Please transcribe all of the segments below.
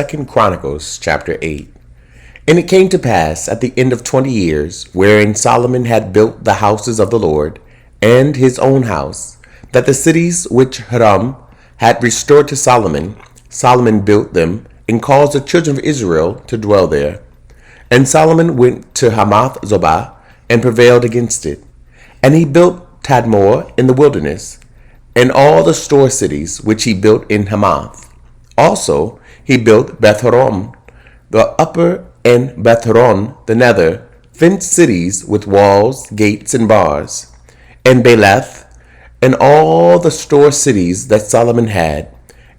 2 Chronicles chapter 8. And it came to pass at the end of 20 years, wherein Solomon had built the houses of the Lord, and his own house, that the cities which Hiram had restored to Solomon, Solomon built them, and caused the children of Israel to dwell there. And Solomon went to Hamath Zobah, and prevailed against it. And he built Tadmor in the wilderness, and all the store cities which he built in Hamath. Also he built Beth-horon, the upper, and Beth-horon, the nether, fenced cities with walls, gates, and bars. And Beleth, and all the store cities that Solomon had,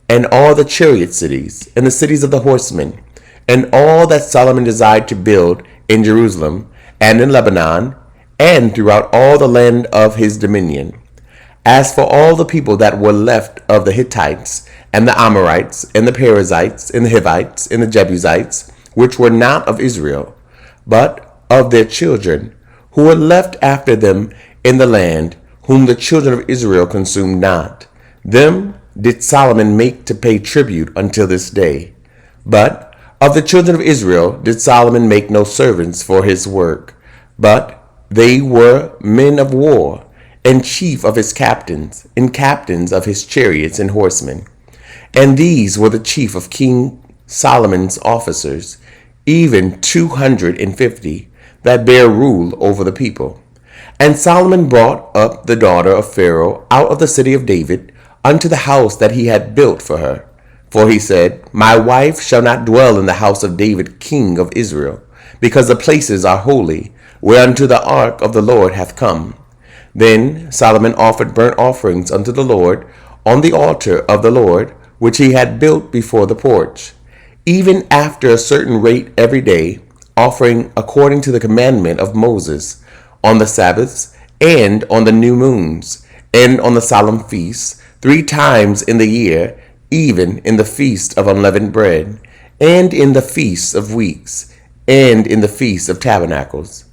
and all the chariot cities, and the cities of the horsemen, and all that Solomon desired to build in Jerusalem, and in Lebanon, and throughout all the land of his dominion. As for all the people that were left of the Hittites, and the Amorites, and the Perizzites, and the Hivites, and the Jebusites, which were not of Israel, but of their children, who were left after them in the land, whom the children of Israel consumed not, them did Solomon make to pay tribute until this day. But of the children of Israel did Solomon make no servants for his work, but they were men of war, and chief of his captains, and captains of his chariots and horsemen. And these were the chief of King Solomon's officers, even 250, that bare rule over the people. And Solomon brought up the daughter of Pharaoh out of the city of David unto the house that he had built for her. For he said, My wife shall not dwell in the house of David king of Israel, because the places are holy, whereunto the ark of the Lord hath come. Then Solomon offered burnt offerings unto the Lord on the altar of the Lord, which he had built before the porch, even after a certain rate every day, offering according to the commandment of Moses, on the Sabbaths, and on the new moons, and on the solemn feasts, 3 times in the year, even in the feast of unleavened bread, and in the feasts of weeks, and in the feast of tabernacles.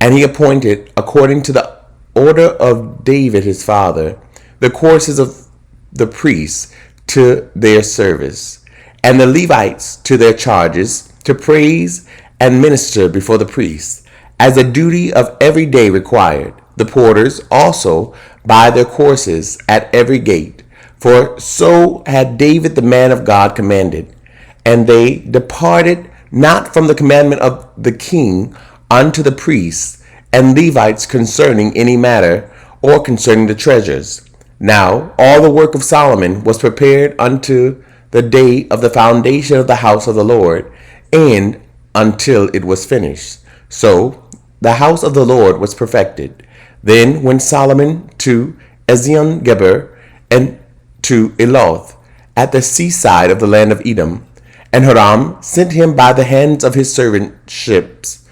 And he appointed, according to the order of David his father, the courses of the priests to their service, and the Levites to their charges, to praise and minister before the priests, as the duty of every day required, the porters also by their courses at every gate. For so had David the man of God commanded. And they departed not from the commandment of the king unto the priests and Levites concerning any matter, or concerning the treasures. Now all the work of Solomon was prepared unto the day of the foundation of the house of the Lord, and until it was finished. So the house of the Lord was perfected. Then went Solomon to Ezion-Geber, and to Eloth, at the seaside of the land of Edom. And Hiram sent him by the hands of his servant ships,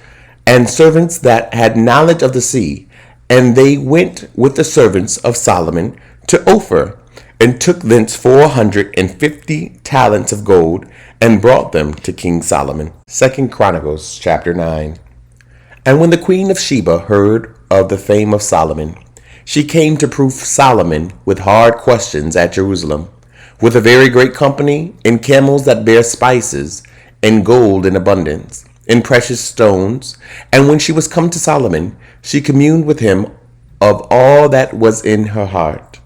and servants that had knowledge of the sea. And they went with the servants of Solomon to Ophir, and took thence 450 talents of gold, and brought them to King Solomon. 2 Chronicles chapter 9. And when the queen of Sheba heard of the fame of Solomon, she came to prove Solomon with hard questions at Jerusalem, with a very great company, in camels that bear spices, and gold in abundance, in precious stones. And when she was come to Solomon, she communed with him of all that was in her heart.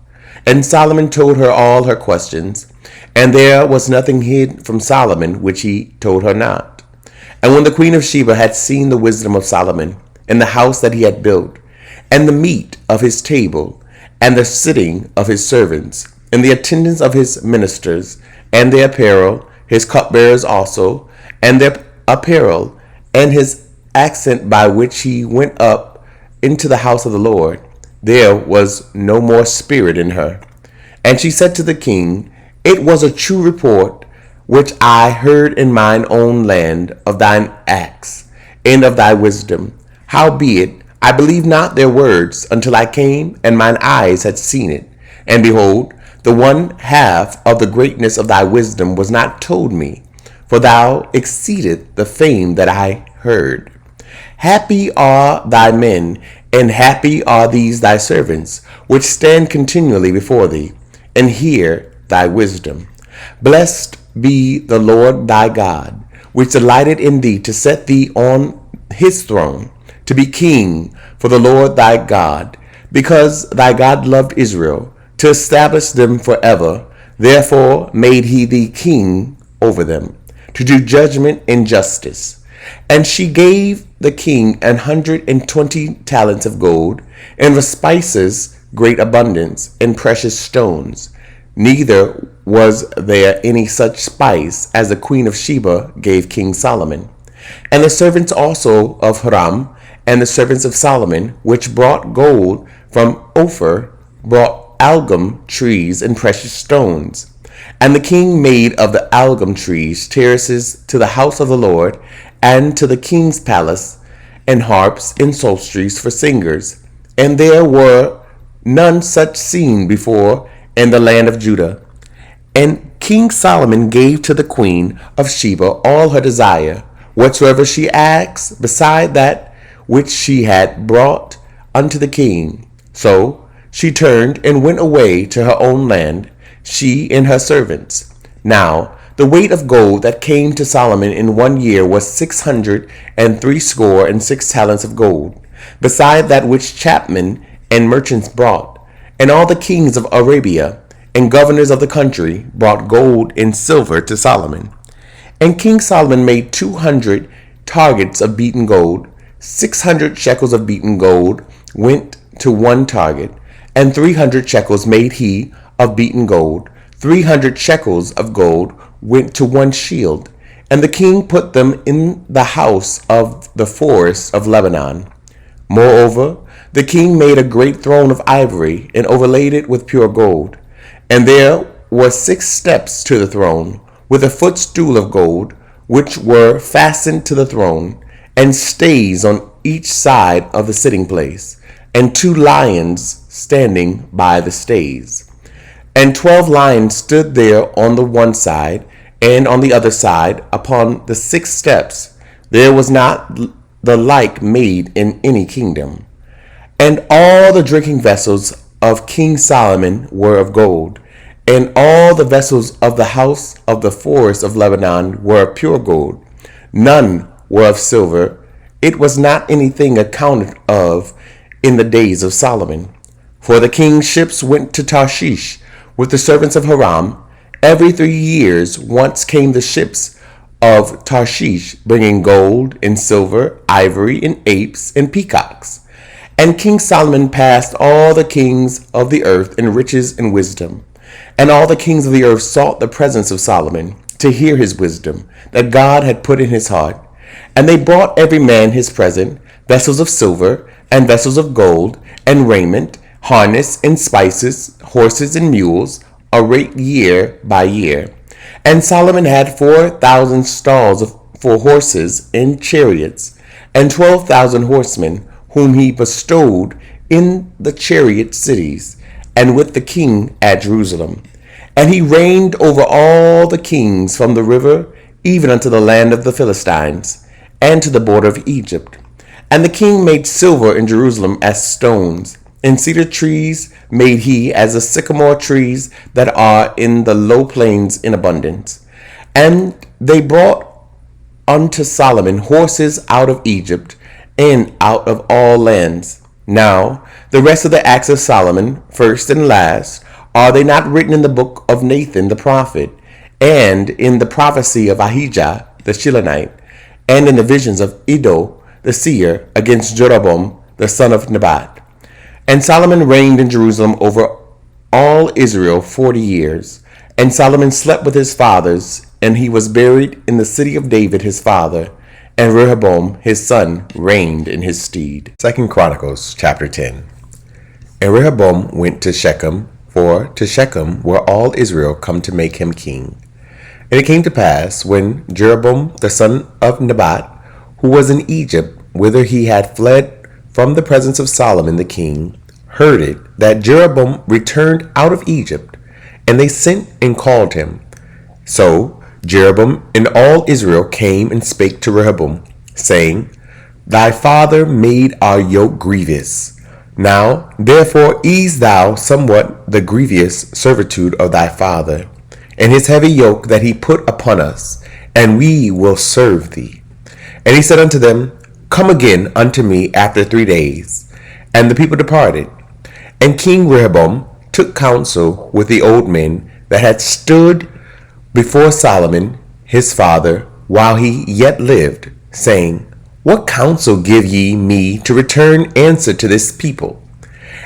And Solomon told her all her questions, and there was nothing hid from Solomon which he told her not. And when the queen of Sheba had seen the wisdom of Solomon, and the house that he had built, and the meat of his table, and the sitting of his servants, and the attendance of his ministers, and their apparel, his cupbearers also, and their apparel, and his accent by which he went up into the house of the Lord, there was no more spirit in her. And she said to the king, It was a true report which I heard in mine own land of thine acts, and of thy wisdom. Howbeit, I believed not their words until I came, and mine eyes had seen it. And behold, the one half of the greatness of thy wisdom was not told me, for thou exceeded the fame that I heard. Happy are thy men, and happy are these thy servants, which stand continually before thee, and hear thy wisdom. Blessed be the Lord thy God, which delighted in thee to set thee on his throne, to be king for the Lord thy God, because thy God loved Israel, to establish them forever. Therefore made he thee king over them, to do judgment and justice. And she gave the king 120 talents of gold, and of spices great abundance, and precious stones. Neither was there any such spice as the queen of Sheba gave King Solomon. And the servants also of Hiram, and the servants of Solomon, which brought gold from Ophir, brought algum trees and precious stones. And the king made of the algum trees terraces to the house of the Lord, and to the king's palace, and harps and psalteries for singers. And there were none such seen before in the land of Judah. And King Solomon gave to the queen of Sheba all her desire, whatsoever she asked, beside that which she had brought unto the king. So she turned and went away to her own land, she and her servants. Now the weight of gold that came to Solomon in 1 year was 636 talents of gold, beside that which chapmen and merchants brought. And all the kings of Arabia and governors of the country brought gold and silver to Solomon. And King Solomon made 200 targets of beaten gold. 600 shekels of beaten gold went to one target, and 300 shekels made he of beaten gold. 300 shekels of gold went to one shield. And the king put them in the house of the forest of Lebanon. Moreover, the king made a great throne of ivory, and overlaid it with pure gold. And there were 6 steps to the throne, with a footstool of gold, which were fastened to the throne, and stays on each side of the sitting place, and 2 lions standing by the stays. And 12 lions stood there on the one side, and on the other side, upon the 6 steps. There was not the like made in any kingdom. And all the drinking vessels of King Solomon were of gold, and all the vessels of the house of the forest of Lebanon were of pure gold. None were of silver. It was not anything accounted of in the days of Solomon. For the king's ships went to Tarshish with the servants of Hiram. Every 3 years once came the ships of Tarshish, bringing gold and silver, ivory and apes and peacocks. And King Solomon passed all the kings of the earth in riches and wisdom. And all the kings of the earth sought the presence of Solomon, to hear his wisdom, that God had put in his heart. And they brought every man his present, vessels of silver, and vessels of gold, and raiment, harness, and spices, horses and mules, a rate year by year. And Solomon had 4,000 stalls for horses and chariots, and 12,000 horsemen, whom he bestowed in the chariot cities, and with the king at Jerusalem. And he reigned over all the kings from the river even unto the land of the Philistines, and to the border of Egypt. And the king made silver in Jerusalem as stones, and cedar trees made he as the sycamore trees that are in the low plains in abundance. And they brought unto Solomon horses out of Egypt, and out of all lands. Now, the rest of the acts of Solomon, first and last, are they not written in the book of Nathan the prophet, and in the prophecy of Ahijah the Shilonite, and in the visions of Iddo the seer against Jeroboam the son of Nebat? And Solomon reigned in Jerusalem over all Israel 40 years. And Solomon slept with his fathers, and he was buried in the city of David his father. And Rehoboam his son reigned in his stead. 2 Chronicles chapter 10. And Rehoboam went to Shechem, for to Shechem were all Israel come to make him king. And it came to pass, when Jeroboam the son of Nebat, who was in Egypt, whither he had fled from the presence of Solomon the king, heard it, that Jeroboam returned out of Egypt, and they sent and called him. So Jeroboam and all Israel came and spake to Rehoboam, saying, Thy father made our yoke grievous. Now therefore ease thou somewhat the grievous servitude of thy father. and his heavy yoke that he put upon us, and we will serve thee. And he said unto them, Come again unto me after 3 days. And the people departed. And King Rehoboam took counsel with the old men that had stood before Solomon his father while he yet lived, saying, What counsel give ye me to return answer to this people?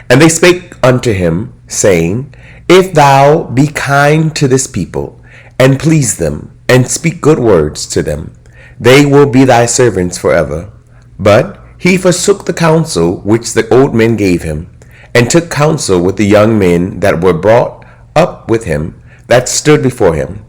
And they spake unto him, saying, If thou be kind to this people, and please them, and speak good words to them, they will be thy servants forever. But he forsook the counsel which the old men gave him, and took counsel with the young men that were brought up with him, that stood before him.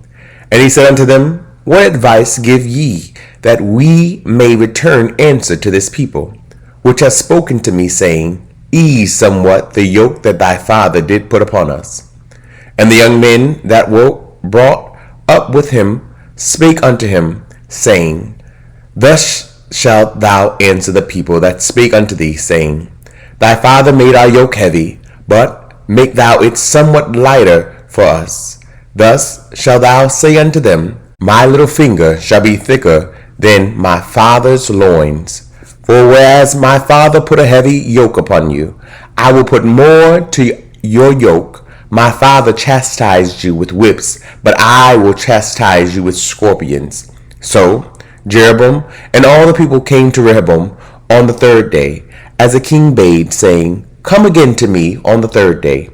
And he said unto them, What advice give ye, that we may return answer to this people, which have spoken to me, saying, Ease somewhat the yoke that thy father did put upon us? And the young men that were brought up with him spake unto him, saying, Thus shalt thou answer the people that spake unto thee, saying, Thy father made our yoke heavy, but make thou it somewhat lighter for us. Thus shalt thou say unto them, My little finger shall be thicker than my father's loins. For whereas my father put a heavy yoke upon you, I will put more to your yoke. My father chastised you with whips, but I will chastise you with scorpions. So Jeroboam and all the people came to Rehoboam on the 3rd day, as the king bade, saying, Come again to me on the 3rd day.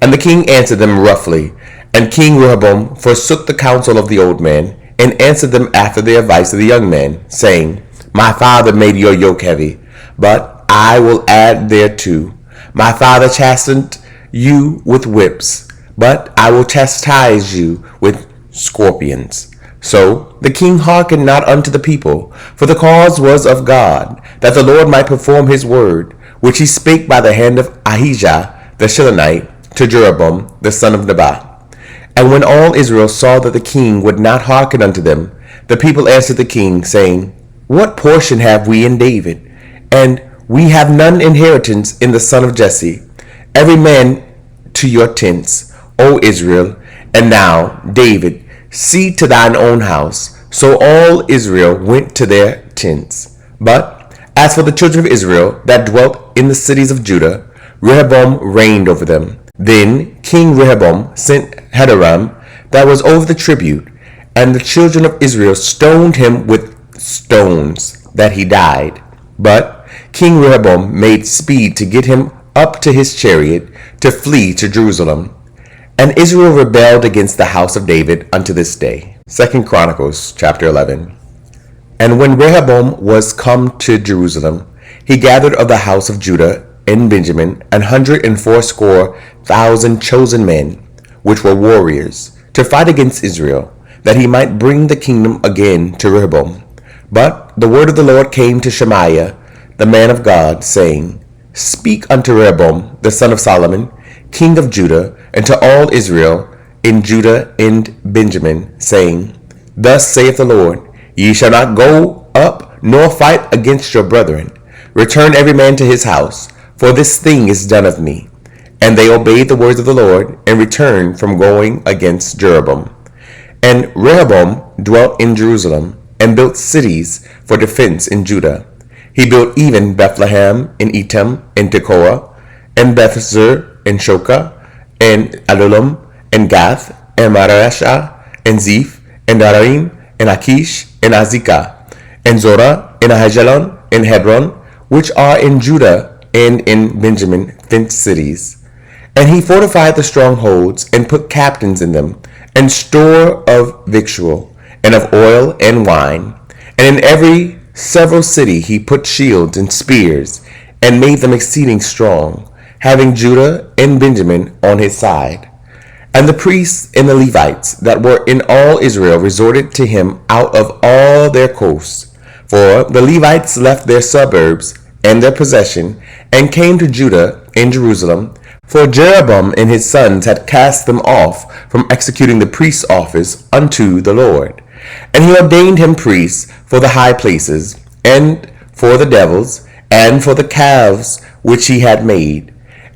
And the king answered them roughly. And King Rehoboam forsook the counsel of the old man, and answered them after the advice of the young man, saying, My father made your yoke heavy, but I will add thereto. My father chastened you with whips, but I will chastise you with scorpions. So the king hearkened not unto the people, for the cause was of God, that the Lord might perform his word, which he spake by the hand of Ahijah the Shilonite to Jeroboam the son of Nebat. And when all Israel saw that the king would not hearken unto them, the people answered the king, saying, What portion have we in David? And we have none inheritance in the son of Jesse. Every man to your tents, O Israel. And now, David, see to thine own house. So all Israel went to their tents. But as for the children of Israel that dwelt in the cities of Judah, Rehoboam reigned over them. Then King Rehoboam sent Hadoram, that was over the tribute, and the children of Israel stoned him with stones, that he died. But King Rehoboam made speed to get him up to his chariot, to flee to Jerusalem. And Israel rebelled against the house of David unto this day. 2 Chronicles chapter 11. And when Rehoboam was come to Jerusalem, he gathered of the house of Judah and Benjamin 180,000 chosen men, which were warriors, to fight against Israel, that he might bring the kingdom again to Rehoboam. But the word of the Lord came to Shemaiah, the man of God, saying, Speak unto Rehoboam, the son of Solomon, king of Judah, and to all Israel in Judah and Benjamin, saying, Thus saith the Lord, Ye shall not go up nor fight against your brethren. Return every man to his house, for this thing is done of me. And they obeyed the words of the Lord, and returned from going against Jeroboam. And Rehoboam dwelt in Jerusalem, and built cities for defense in Judah. He built even Bethlehem, and Etam, and Tekoa, and Bethzur, and Shoka, and Adullam, and Gath, and Marashah, and Ziph, and Daraim, and Achish, and Azekah, and Zorah, and Ahijalon, and Hebron, which are in Judah and in Benjamin, fenced cities. And he fortified the strongholds, and put captains in them, and store of victual, and of oil and wine. And in every several city he put shields and spears, and made them exceeding strong, having Judah and Benjamin on his side. And the priests and the Levites that were in all Israel resorted to him out of all their coasts. For the Levites left their suburbs and their possession, and came to Judah and Jerusalem, for Jeroboam and his sons had cast them off from executing the priest's office unto the Lord. And he ordained him priests for the high places, and for the devils, and for the calves which he had made.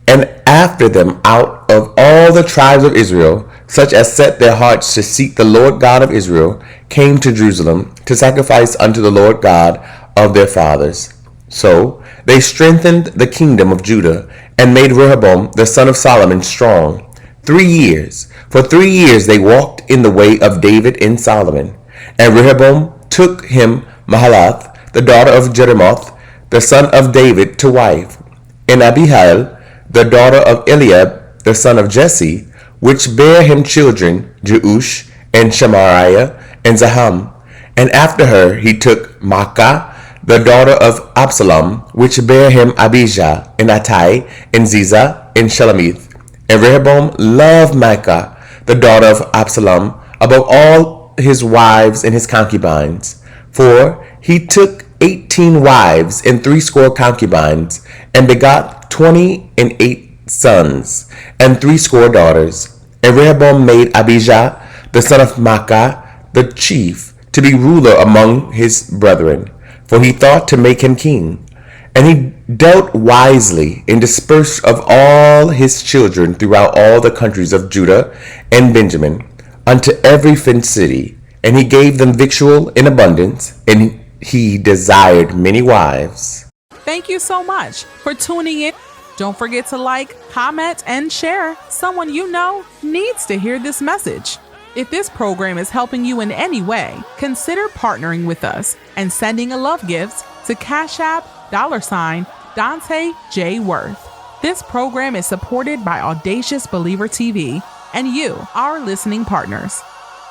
And after them out of all the tribes of Israel such as set their hearts to seek the Lord God of Israel, came to Jerusalem to sacrifice unto the Lord God of their fathers. So they strengthened the kingdom of Judah and made Rehoboam the son of Solomon strong 3 years. For 3 years they walked in the way of David and Solomon. And Rehoboam took him Mahalath, the daughter of Jeremoth, the son of David, to wife, and Abihail, the daughter of Eliab, the son of Jesse, which bare him children, Jeush, and Shemariah, and Zaham. And after her he took Maacah, the daughter of Absalom, which bare him Abijah, and Attai, and Ziza, and Shelemith. And Rehoboam loved Maacah, the daughter of Absalom, above all his wives and his concubines. For he took 18 wives and 80 concubines, and begot 28 sons, and 80 daughters. And Rehoboam made Abijah, the son of Maacah, the chief, to be ruler among his brethren, for he thought to make him king. And he dealt wisely, and dispersed of all his children throughout all the countries of Judah and Benjamin, unto every fenced city. And he gave them victual in abundance, and he desired many wives. Thank you so much for tuning in. Don't forget to like, comment, and share. Someone you know needs to hear this message. If this program is helping you in any way, consider partnering with us and sending a love gift to Cash App $Dante J. Worth. This program is supported by Audacious Believer TV and you, our listening partners.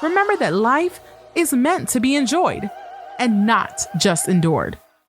Remember that life is meant to be enjoyed and not just endured.